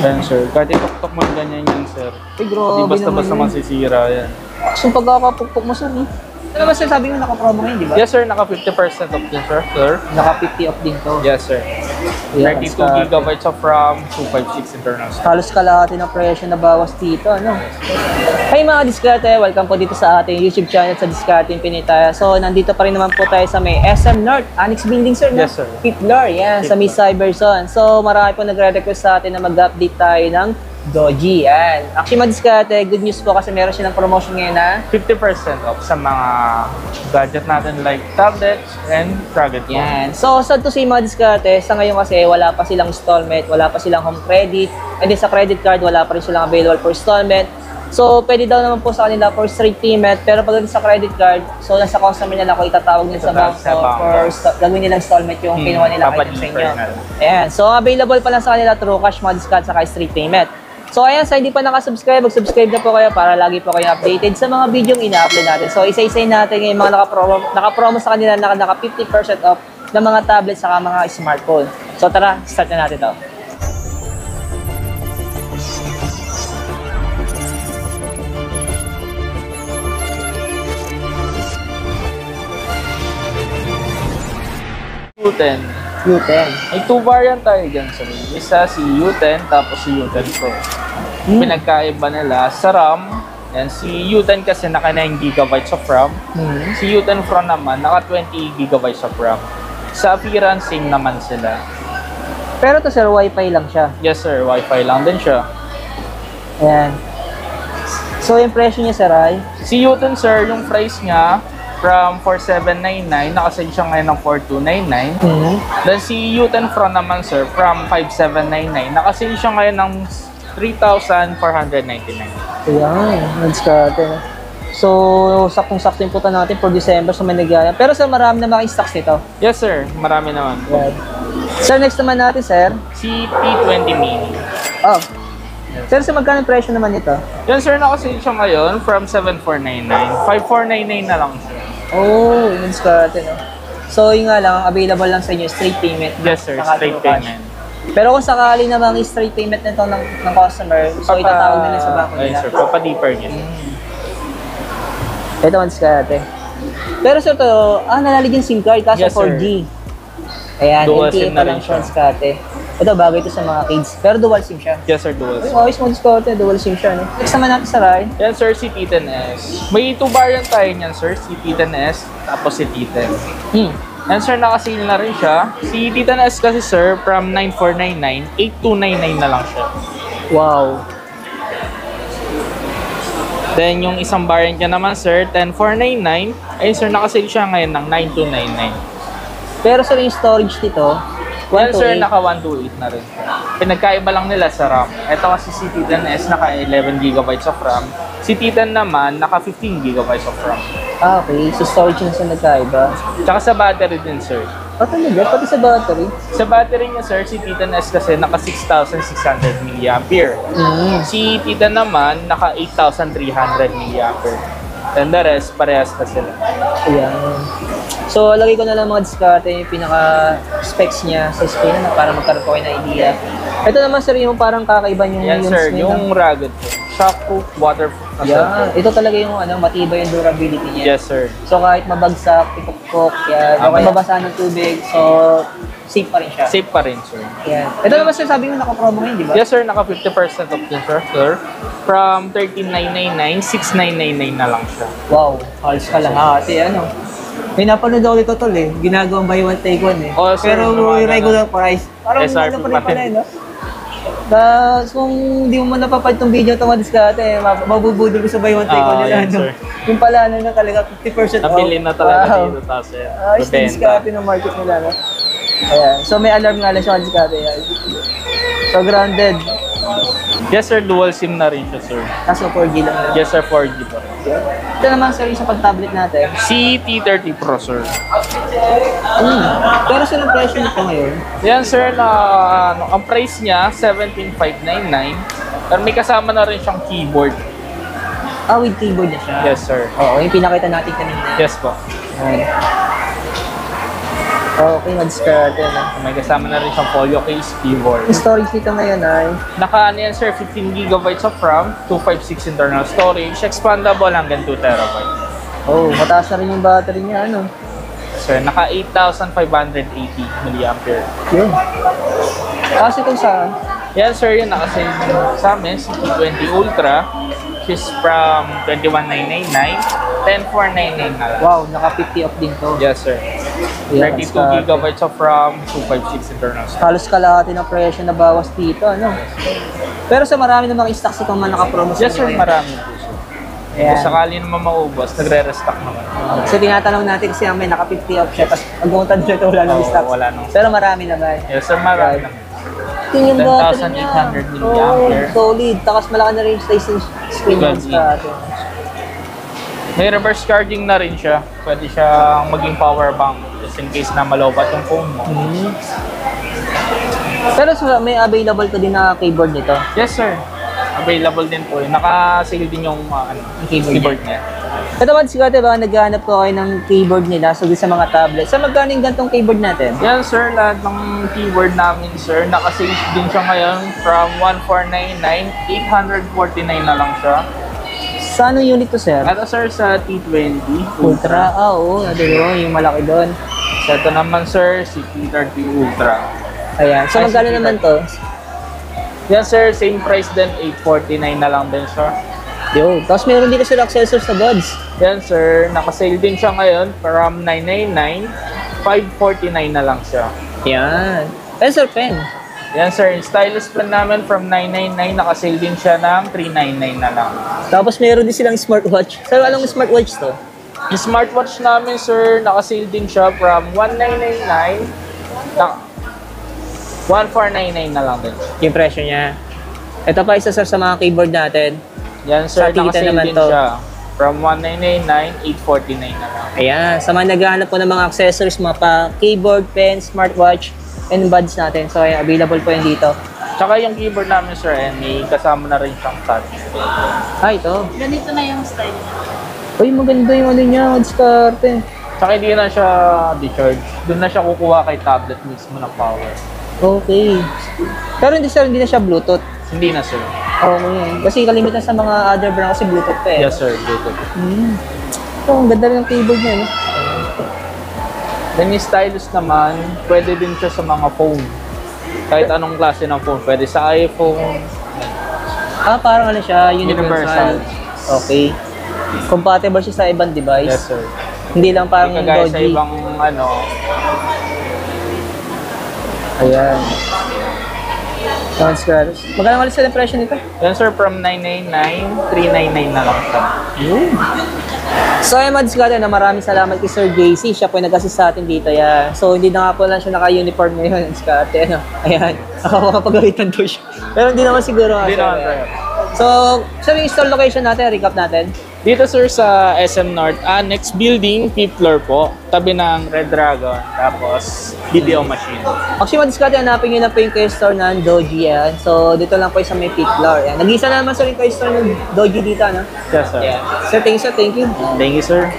Ayan, sir. Kahit ituktok mo ganyan yan, sir. Ay, grabe Di basta-basta naman masisira yan. yung pagkakapukpok mo, sir, eh. Ano ba sir, sabi mo naka-promo ngayon, di ba? Yes, sir. Naka 50% off din, sir. Naka 50 off din to. Yes, sir. Ayan, 32 gigabytes of RAM, 256 internal storage. Halos kalahati ng presyo na bawas dito, ano? Hey mga diskarte, welcome po dito sa ating YouTube channel sa Discarding Pinitaya. So, nandito pa rin naman po tayo sa may SM North, Annex Building, sir, no? Yes, sir. 5th floor, yan, sa may Cyberzone. So, marami po nagre-request sa atin na mag-update tayo ng Doji, yan. Actually, mga diskarte, good news po kasi meron silang promotion ngayon na 50% off sa mga gadget natin like tablets and rugged phone. yan. So, sad to say mga diskarte, sa ngayon kasi wala pa silang installment, wala pa silang home credit, and then sa credit card, wala pa rin silang available for installment. So, pwede daw naman po sa kanila for straight payment, pero pagdating sa credit card, so nasa customer nila ako itatawag nila sa bangko for gagawin nilang installment yung kinuha nila item sa inyo. Ayan. So, available pa lang sa kanila through cash, mga discount, saka straight payment. So, ayan, sa hindi pa nakasubscribe, mag-subscribe na po kayo para lagi po kayo updated sa mga video yung ina-upload natin. So, isa-isayin natin yung mga naka-promo sa kanila na naka 50% off ng mga tablets saka mga smartphone. So, tara, start na natin to. U10. U10. May 2 variant tayo dyan, sir. Isa si U10, tapos si U10 Pro. Pinagkaiba nila sa RAM. Yan, si U10 kasi naka 9 GB of RAM. Si U10 Pro naman, naka 20 GB of RAM. Sa appearance, same naman sila. Pero to sir, Wi-Fi lang siya. Yes, sir. Wi-Fi lang din siya. Ayan. So, yung presyo niya, sir, ay? Si U10, sir, yung price niya, from 4,799, nakasale siya ngayon ng 4,299. Then si U10 Pro naman, sir, from 5,799, nakasale siya ngayon ng 3,499. Ayan, nag-discarte. So, saktong-sakto yung puta natin for December sa Manigaya. Pero sir, marami na mga stocks nito. Yes, sir. Marami naman. Ayan. Sir, next naman natin, sir. Si P20 Mini. Oh. Sir, sa magkano presyo naman ito? Yan, sir, nakasale siya ngayon from 7,499. 5,499 na lang siya. Oh, nag-discarte, no? So, yun nga lang, available lang sa inyo, straight payment. Yes, sir. Straight payment. Pero kung sakali namang straight payment nito ng customer, so itatawag nila sa bangko nila. Yes, sir. Papa-deeper niya. Ito ang discarte. Pero sir, to, nalalig yung SIM card kasi Yes, sir. 4G. Ayan, Dual LTE SIM pa na lang rin siya, siya. discarte. Ito, bagay ito sa mga kids. Pero dual SIM siya. Yes, sir. Dual Ay, SIM. ayos mo discarte, dual SIM siya, no? Next naman natin sa Rai. Yan, sir, si T10S. May 2 variant tayo niyan, sir. Si T10S, tapos si T10. Yan, sir, nakasale na rin siya. Si T10S kasi, sir, from 9,499, 8,299 na lang siya. Wow. Then, yung isang variant niya naman, sir, 10,499. Ayun, sir, nakasale siya ngayon ng 9,299. Pero sir, yung storage nito, Well, sir, 128. naka 128 na rin. Pinagkaiba lang nila sa RAM. Ito kasi si T10S, naka 11 GB of RAM. Si T10 naman, naka 15 GB of RAM. Okay. So, storage yung sa nagkaiba. Tsaka sa battery din, sir. Talaga? Pati sa battery? Sa battery niya, sir, si T10S kasi naka 6,600 mAh. Si T10 naman, naka 8,300 mAh. And the rest, parehas na sila. Ayan. So, lagay ko na lang mga diskarte yung pinaka-specs niya sa screen na para magkaroon ko kayo ng idea. Ito naman sir, yung parang kakaiba yung Yan, sir, yung rugged po. Shockproof, waterproof. Yeah, ito talaga yung matibay yung durability niya. Yes, sir. So, kahit mabagsak, ipukpok, yan. O kaya mabasa ng tubig, so safe pa rin siya. Safe pa rin, sir. Yan. Ito naman sir, sabi mo naka-promo ngayon, di ba? Yes, sir. Naka 50% off din, sir. From 13,999, 6,999 na lang siya. Wow, halos kalahati, ano. May napanood ako dito tol eh, ginagawang buy one take one eh. Oh, sir, pero naman, yung regular price, parang SRP ano pa rin pa pala rin. eh, no? Tapos kung di mo napapad itong video itong madiskarte, mabubudol ko sa buy one take one nila, yes, no? sir. Yung pala ano na talaga, 50% off. Nabili na talaga Wow. dito, tapos Ayos na diskarte ng market nila, no? Ayan, so may alarm nga lang siya diskarte yan. So grounded, Yes, sir. Dual SIM na rin siya, sir. kaso 4G lang na. Yes, sir. 4G po. Ito naman sir, yung sa pag-tablet natin. Si T30 Pro, sir. Pero sir, ang presyo nito ngayon? Yan, sir, na ang price niya, 17,599. Pero may kasama na rin siyang keyboard. With keyboard na siya. Yes, sir. Oo, yung pinakita natin kanina. Yes po. Ayan. Okay, madiskarte na. May kasama na rin siyang folio case, keyboard. Yung storage dito ngayon ay Naka ano yan sir, 15 GB of RAM, 256 internal storage, expandable hanggang 2 TB. oh, mataas na rin yung battery niya, ano? Sir, naka 8,580 mAh. Yun. Kasi kung saan? Yan sir, yun nakasave sa amin, si T20 Ultra, which is from 21,999, 10,499 na lang. Wow, naka 50 off din to. Yes sir. Yeah, 32 GB of RAM, 256 internal storage. Halos kalahati ng presyo na bawas dito, ano? Pero sa marami namang stock si kung man naka-promo sa Yes sir, inyo. marami po sir. Ayan. Kung sakali naman maubos, nagre-restock naman. So tinatanong natin kasi may naka 50 off siya, tapos pagpunta dito wala nang Oo, stock. wala nang- Pero marami naman. Yes sir, marami naman. Tingin yung battery niya. 10,800 mAh. Solid. Takas malaki na rin yung screen Good. sa atin. May reverse charging na rin siya. Pwede siyang maging power bank just in case na malobat yung phone mo. Pero may available ka din na keyboard nito. Yes sir. Available din po. Naka-sale din yung keyboard niya. Ito ba, sigate ba, naghahanap ko kayo ng keyboard nila sa mga tablet. Sa magkano yung gantong keyboard natin? Yan sir, lahat ng keyboard namin sir, naka-sale din siya ngayon from 1,499, 849 na lang siya. Sa anong unit to, sir? Ito sir sa T20 Ultra. Ah, oo. Ano yun, yung malaki doon. So, ito naman sir, si T30 Ultra. Ayan. So, Ay, magkano sige, naman to? Yan sir, same price din, 849 na lang din siya. Yo. Tapos meron dito sila accessories sa buds. Yan sir, naka-sale din siya ngayon from 999, 549 na lang siya. Yan. Pencil pen. Yan sir, yung stylus pen namin from 999, naka-sale din siya ng 399 na lang. Tapos meron din silang smartwatch. Sir, anong smartwatch to? Yung smartwatch namin sir, naka-sale din siya from 1999, 1499 na lang din. Yung presyo niya. Ito pa isa, sir, sa mga keyboard natin. Yan sir, Sa Tita naka-sale naman din to. siya from 1999, 849 na lang. Ayan. Sa mga naghahanap po ng mga accessories, mga pa keyboard, pen, smartwatch, and buds natin. So, ayan, available po yan dito. Tsaka yung keyboard namin sir, may kasama na rin siyang touch. Ah, ito. Ganito na yung style niya. Uy, maganda yung ano niya, diskarte. Tsaka hindi na siya di-charge. Doon na siya kukuha kay tablet mismo ng power. Okay. Pero hindi, sir, hindi na siya Bluetooth. Hindi na sir. Okay. Kasi kalimitan sa mga other brand kasi Bluetooth pa eh. Yes sir, Bluetooth. Oh, ang ganda rin ng keyboard niya, no? Then yung stylus naman, pwede din siya sa mga phone. Kahit anong klase ng phone. Pwede sa iPhone. Ah, parang ano siya, universal. Universal. Okay. Compatible siya sa ibang device. Yes sir. Hindi lang parang Hindi kagaya sa Doji. ibang ano. Ayan. Sounds good. Magkano ulit sa impression nito? Yan sir, from 999, 399 na lang siya. So, ayun, Mads Gata, na maraming salamat kay Sir JC. Siya po yung nag-assist sa atin dito. Yan. So, hindi na nga po lang siya naka-uniform ngayon. Mads Gata, ano. Ayan. Ako makapagawitan to siya. Pero hindi naman siguro. Hindi sir. naman sir. So, sir, yung store location natin, recap natin. Dito sir sa SM North, next building, 5th floor po. Tabi ng Red Dragon. Tapos, video machine. Actually, Mads Gata, hanapin nyo na po yung kayo store ng Doji. Yan. So, dito lang po yung sa may 5th floor. Yan. Nag-isa na naman sir yung kayo store ng Doji dito, ano? Yes sir. Yan. Sir, thank you, sir. Thank you. Thank you sir.